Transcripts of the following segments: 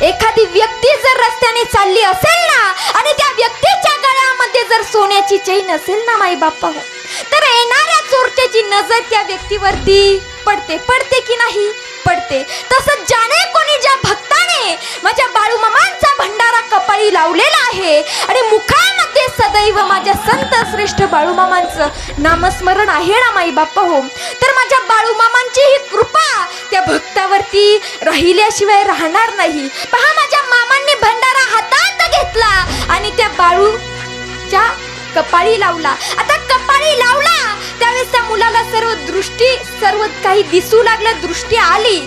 एखादी व्यक्ती जर रस्त्याने चालली असेल ना आणि त्या व्यक्तीच्या गळ्यामध्ये जर सोन्याची चैन असेल ना माई बाप्पा हो, तर येणाऱ्या चोरट्याची नजर त्या व्यक्तीवरती पडते की नाही? पडते. तसंच ज्याने कोणी ज्या भक्ताने माझ्या बाळूमामांचा भंडारा कपाळी लावलेला आहे आणि मुखामध्ये सदैव माझ्या संत श्रेष्ठ बाळूमामांचं नामस्मरण आहे ना माई बाप्पा हो, तर माझ्या बाळूमामांची ही कृपा त्या भक्तावरती राहिल्याशिवाय राहणार नाही. पहा, माझ्या मामांनी भंडारा हातात घेतला आणि त्या बाळूच्या कपाळी लावला. आता कपाळी लावला त्यावेळेस त्या मुलाला सर्व काही दिसू लागलं, दृष्टी आली.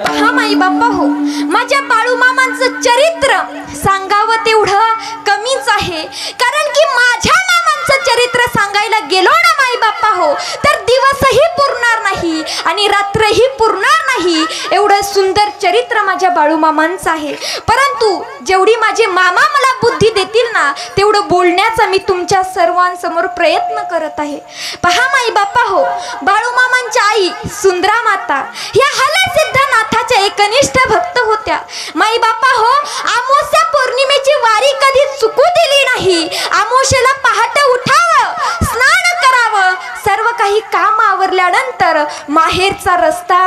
पहा माई बाप्पा हो, माझ्या बाळूमामांचं चरित्र सांगावं तेवढं कमीच आहे. कारण की माझ्या मामांचं चरित्र सांगायला गेलो ना माई बाप्पा हो, तर दिवसही पुरणार नाही आणि रात्रही पुरणार नाही. एवढं सुंदर चरित्र माझ्या बाळूमामांचं आहे. परंतु जेवढी माझे मामा मला बुद्धी देतील ना तेवढं बोलण्याचा मी तुमच्या सर्वांसमोर प्रयत्न करत आहे. पहा माई बाप्पा हो, बाळूमामांच्या आई सुंदरा माता ह्या हलसिद्धनाथाच्या एकनिष्ठ भक्त होत्या. माई बाप्पा हो, अमावस्या पौर्णिमेची वारी कधी चुकू दिली नाही. अमावस्येला पहाटे उठावं, स्नान करावं, सर्व काही काम आवरल्यानंतर माहेरचा रस्ता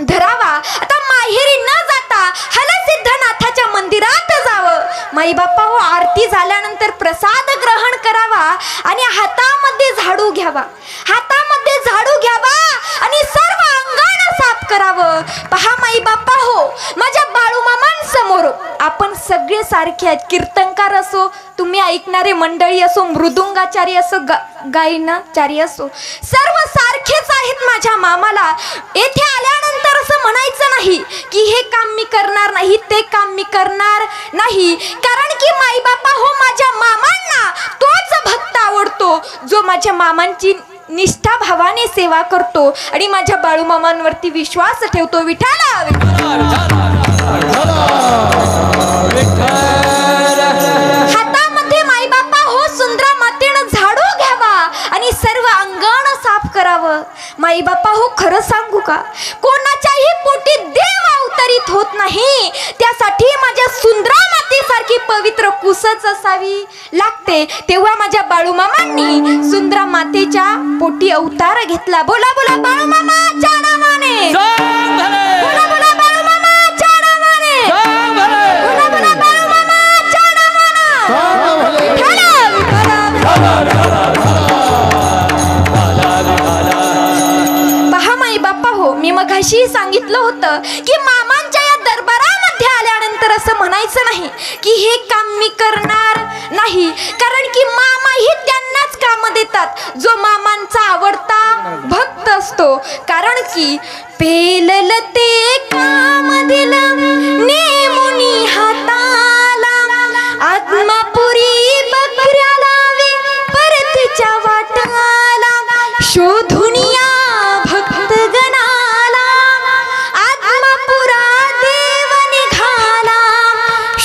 धरावा. आता माहेरी न जाता हलसिद्धनाथाच्या मंदिरात जावं. माई बाप्पा हो, आरती झाल्यानंतर प्रसाद ग्रहण करावा आणि हातामध्ये झाडू घ्यावा आणि सर्व अंगण साफ करावं. पहा माई बाप्पा हो, माझ्या बाळूमामांसमोर आपण सगळे सारखे आहेत. कीर्तनकार असो, तुम्ही ऐकणारे मंडळी असो, मृदुंगाचारी असो, गायनाचारी असो, सर्व सारखेच आहेत माझ्या मामाला. येथे आल्यानंतर असं म्हणायचं नाही की हे काम मी करणार नाही, ते काम मी करणार नाही. कारण की माई बाप्पा हो, माझ्या मामांना तोच भक्त आवडतो जो माझ्या मामांची निष्ठा भावाने सेवा करतो आणि माझ्या बाळूमामांवरती विश्वास ठेवतो. विठाला हातामध्ये माई बाप्पा हो, सुंदरा मातेनं झाडू घ्यावा आणि सर्व अंगण साफ करावं. माई बाप्पा हो, खरं सांगू का, कोणाच्याही पोटी देव अवतरित होत नाही. त्यासाठी माझ्या सुंदरा मातेसारखी पवित्र कुसच असावी लागते. तेव्हा माझ्या बाळूमामांनी सुंदरा मातेच्या पोटी अवतार घेतला. बोला बोला बाळूमामाच्या नावाने, बोला बोला बाळूमामाच्या नावाने, बोला बोला बाळूमामाच्या नावाने. पहा माई बाप्पा हो, मी मगाशी सांगितलं होतं की मामांच्या या दरबारामध्ये आल्यानंतर असं म्हणायचं नाही की हे काम मी करणार नाही. कारण की मामाही त्यांनाच काम देतात जो मामांचा आवडता भक्त असतो. कारण की पेलल ते काम दिलं नेमुनी हाताला, आत्मापुरी बकऱ्या लावे परतीच्या वाटाला, शोधून या भक्त गणाला, आत्मापुरा देव निघाला,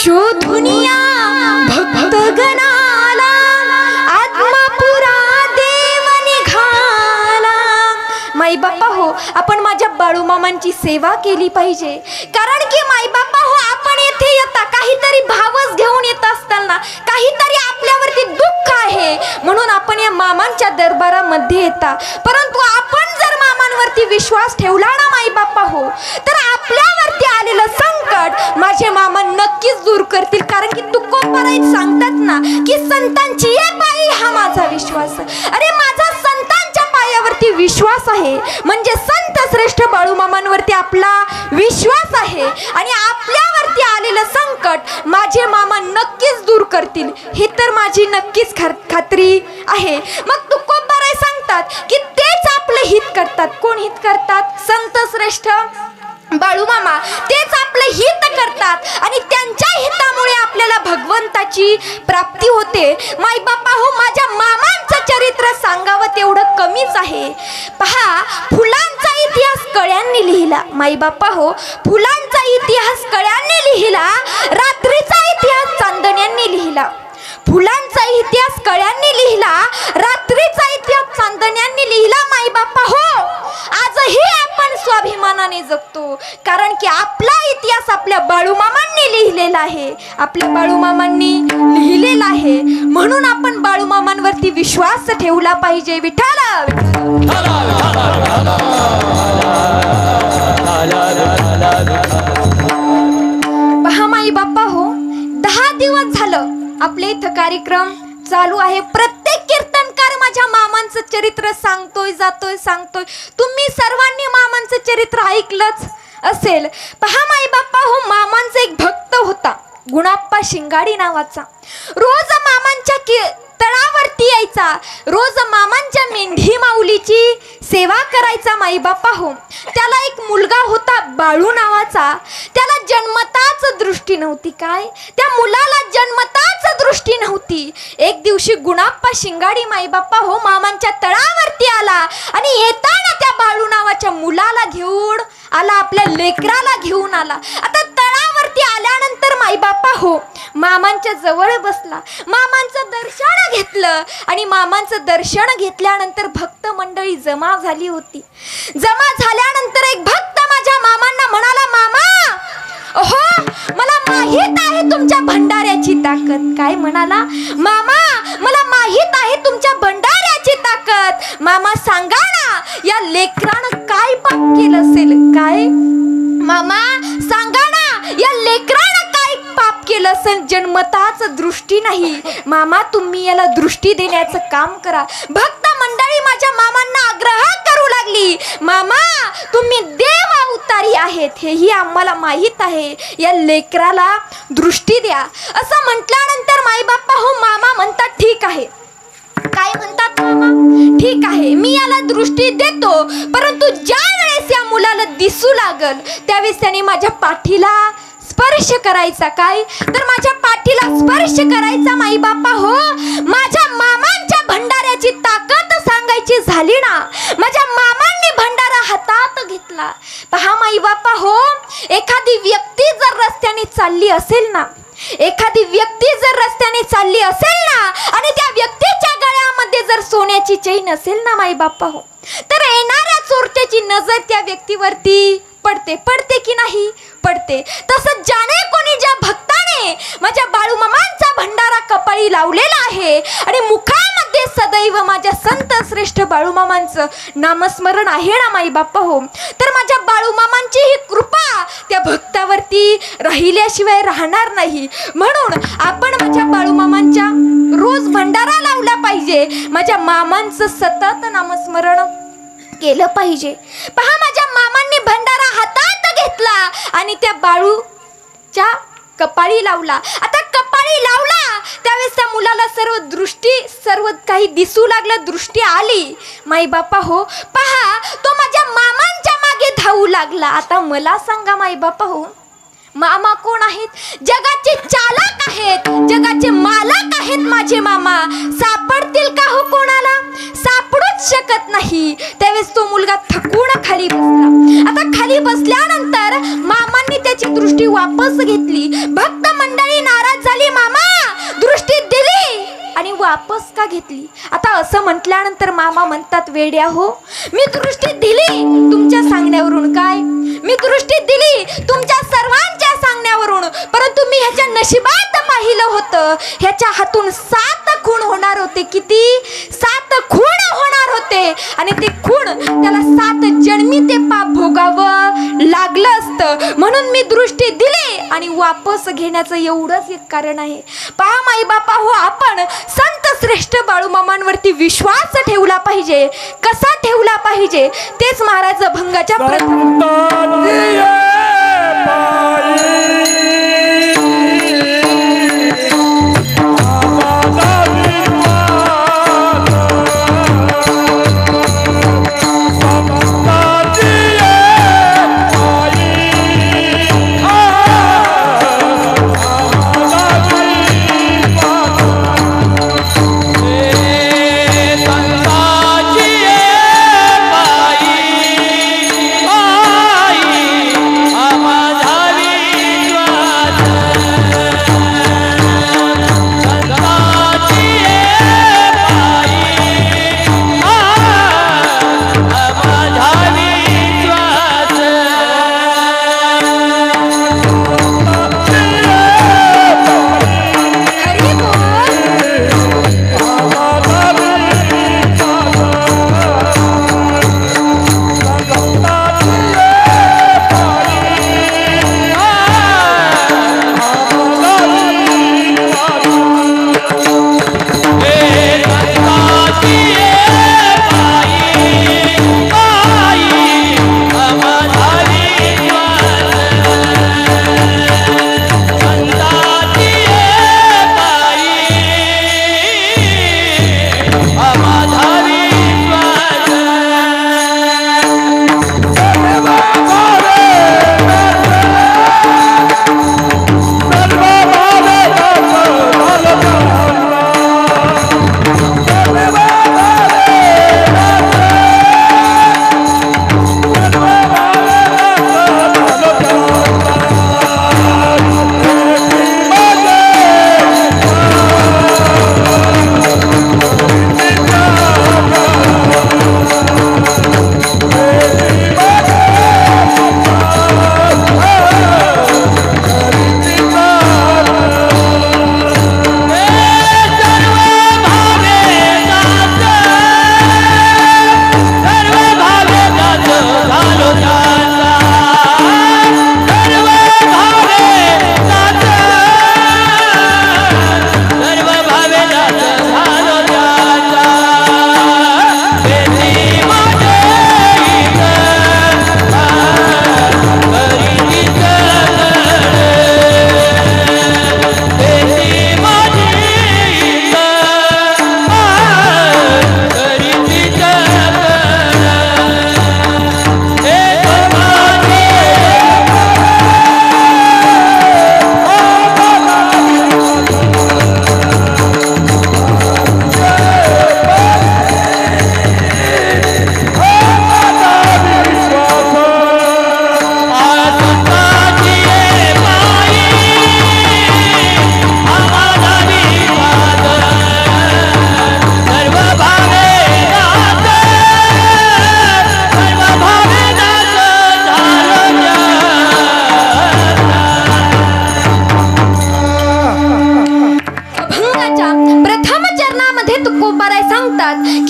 शोधून या भक्त गणाला, आत्मापुरा देव निघाला. माई बाप्पा हो, आपण माझ्या बाळूमामांची सेवा केली पाहिजे. कारण की माई बाप्पा हो, आपण येथे येता काहीतरी भावच घेऊन येत असताना काहीतरी आपल्यावरती दुःख आहे म्हणून आपण या मामांच्या दरबारामध्ये येता. परंतु आपण जर मामांवरती विश्वास ठेवला ना माई बाप्पा हो, तर आपल्यावरती आलेलं संकट माझे मामा नक्कीच दूर करतील. कारण की तुकोबारायत सांगतात ना की संतांची ये पायी हा माझा विश्वास. अरे माझा संतांच्या पायावरती विश्वास आहे म्हणजे संत श्रेष्ठ बाळूमामांवरती आपला विश्वास आहे आणि आपल्यावरती आलेलं संकट माझे मामा नक्कीच दूर करतील, हे तर माझी नक्कीच खात्री आहे. मग तुकोबाराय सांगतात की तेच आपले हित करतात. कोण हित करतात? संत श्रेष्ठ बाळूमामा तेच आपले हित करतात आणि त्यांच्या हितामुळे आपल्याला भगवंताची प्राप्ती होते. माई बाप्पा हो, माझ्या मामांचं चरित्र सांगावं तेवढं कमीच आहे. पहा, फुलांचा इतिहास कळ्यांनी लिहिला. माई बाप्पा हो, फुलांचा इतिहास कळ्यांनी लिहिला फुलांचा इतिहास कळ्यांनी लिहिला, रात्रीचा इतिहास चांदण्यांनी लिहिला माई बाप्पा हो. आजही आपण स्वाभिमानाने जगतो, कारण की आपला इतिहास आपल्या बाळूमामांनी लिहिलेला आहे, आपल्या बाळूमामांनी लिहिलेला आहे. म्हणून आपण बाळूमामांवरती विश्वास ठेवला पाहिजे. विठ्ठल पहा माई बाप्पा हो, 10 दिवस झालं आपले इथं कार्यक्रम चालू आहे. प्रत्येक कीर्तनकार माझ्या मामांचं चरित्र सांगतोय सांगतोय. तुम्ही सर्वांनी मामांचं चरित्र ऐकलंच असेल. पहा माई बाप्पा हो, मामांचा एक भक्त होता गुणाप्पा शिंगाडी नावाचा. रोज मामांच्या तळावरती यायचा, रोज मामांच्या मेंढी माऊलीची सेवा करायचा माई बाप्पा हो. त्याला एक मुलगा होता बाळू नावाचा. त्याला जन्मताच दृष्टी नव्हती. काय त्या मुलाला जन्मताच दृष्टी नव्हती. एक दिवशी गुणाप्पा शिंगाडी माई बाप्पा हो मामांच्या तळावरती आला आणि येताना त्या बाळू नावाच्या मुलाला घेऊन आला, आपल्या लेकराला घेऊन आला. आता तळावरती आल्यानंतर माई बाप्पा हो मामांच्या जवळ बसला, मामांचं दर्शन घेतलं आणि मामांचं दर्शन घेतल्यानंतर भक्त मंडळी जमा झाली होती. जमा झाल्यानंतर एक भक्त माझ्या मामांना म्हणाला, मामा हो मला माहित आहे तुमच्या भंडाऱ्याची ताकद. काय म्हणाला? मामा मला माहित आहे तुमच्या भंडाऱ्याची ताकद. मामा सांगा ना, या लेकरानं काय पाप केलं असेल? काय मामा सांगा ना, या लेकरानं काय पाप केलं असेल? जन्मताच दृष्टी नाही. मामा तुम्ही याला दृष्टी देण्याचं काम करा. भक्त मंडळी माझ्या मामांना आग्रह करू लागली, मामा तुम्ही देव अवतारी आहेत, हेही आम्हाला माहित आहे, या लेकराला दृष्टी द्या. असं म्हटल्यानंतर माई बाप्पा हो मामा म्हणतात ठीक आहे. काय म्हणतात मामा? ठीक आहे मी याला दृष्टी देतो, परंतु ज्या वेळेस या मुलाला दिसू लागल त्यावेळेस त्याने माझ्या पाठीला स्पर्श करायचा. काय तर माझ्या पाठीला स्पर्श करायचा. माई बाप्पा हो माझ्या मामांच्या भंडाऱ्याची ताकद सांगायची झाली ना, माझ्या मामांनी भंडारा हातात घेतला. पहा माई बाप्पा हो, एखादी व्यक्ती जर रस्त्याने चालली असेल ना, एखादी व्यक्ती जर रस्त्याने चालली असेल ना आणि त्या व्यक्तीच्या गळ्यामध्ये जर सोन्याची चैन असेल ना माई बाप्पा हो, तर येणाऱ्या चोरट्याची नजर त्या व्यक्तीवरती पडते की नाही? पडते. तसंच ज्याने कोणी ज्या भक्ताने माझ्या बाळूमामांचा भंडारा कपाळी लावलेला आहे आणि मुखामध्ये सदैव माझ्या संत श्रेष्ठ बाळूमामांचं नामस्मरण आहे ना माई बाप्पा हो, तर माझ्या बाळूमामांची ही कृपा त्या भक्तावरती राहिल्याशिवाय राहणार नाही. म्हणून आपण माझ्या बाळूमामांच्या रोज भंडारा लावला पाहिजे, माझ्या मामांचं सतत नामस्मरण केलं पाहिजे. पहा माझ्या मामांनी भंडारा हातात घेतला आणि त्या बाळूच्या कपाळी लावला. आता कपाळी लावला त्यावेळेस त्या मुलाला सर्व काही दिसू लागलं, दृष्टी आली. माई बाप्पा हो पहा तो माझ्या मामांच्या मागे धावू लागला. आता मला सांगा माई बाप्पा हो, मामा कोण आहेत? जगाचे चालक आहेत, जगाचे मालक आहेत माझे मामा. सापडतील का हो कोणाला? सापडूच शकत नाही. त्यावेळेस तो मुलगा थकून खाली बसला. आता खाली बसल्यानंतर मामांनी त्याची दृष्टी वापस घेतली. भक्त मंडळी नाराज झाली, मामा दृष्टी दिली आणि वापस का घेतली? आता असं म्हटल्यानंतर मामा म्हणतात, वेड्या हो मी दृष्टी दिली तुमच्या सांगण्यावरून. काय मी दृष्टी दिली तुमच्या सर्वांच्या सांगण्यावरून, परंतु मी ह्याच्या नशिबात पाहिलं होतं, ह्याच्या हातून 7 खून होणार होते. किती? 7 खून होणार होते आणि ते खून त्याला 7 जन्मी ते पाप भोगावं लागलं असतं. म्हणून मी दृष्टी दिली आणि वापस घेण्याचं एवढंच एक कारण आहे. पहा माई बापा हो, आपण संत श्रेष्ठ बाळूमामांवरती विश्वास ठेवला पाहिजे. कसा ठेवला पाहिजे तेच महाराज भंगाच्या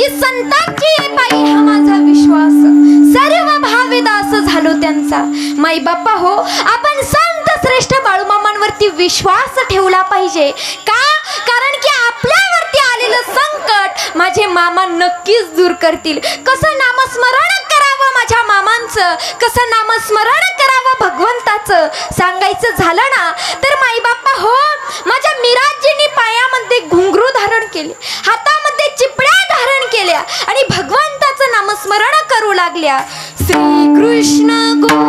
की संतांची ये पायी हा माझा विश्वास, सर्व भाविदास झालो त्यांचा. माई बाप्पा हो, आपण संत श्रेष्ठ बाळूमामांवरती विश्वास ठेवला पाहिजे. का? कारण की आपल्यावरती आलेलं संकट माझे मामा नक्कीच दूर करतील. कसं नामस्मरण करावं माझ्या मामांचं, कसं नामस्मरण करावं भगवंताचं सांगायचं झालं ना, तर माई बाप्पा हो, माझ्या मिराजींनी पायामध्ये घुंगरू धारण केले, हातामध्ये चिपळ्या धारण केल्या आणि भगवंताचं नामस्मरण करू लागल्या. श्री कृष्ण गो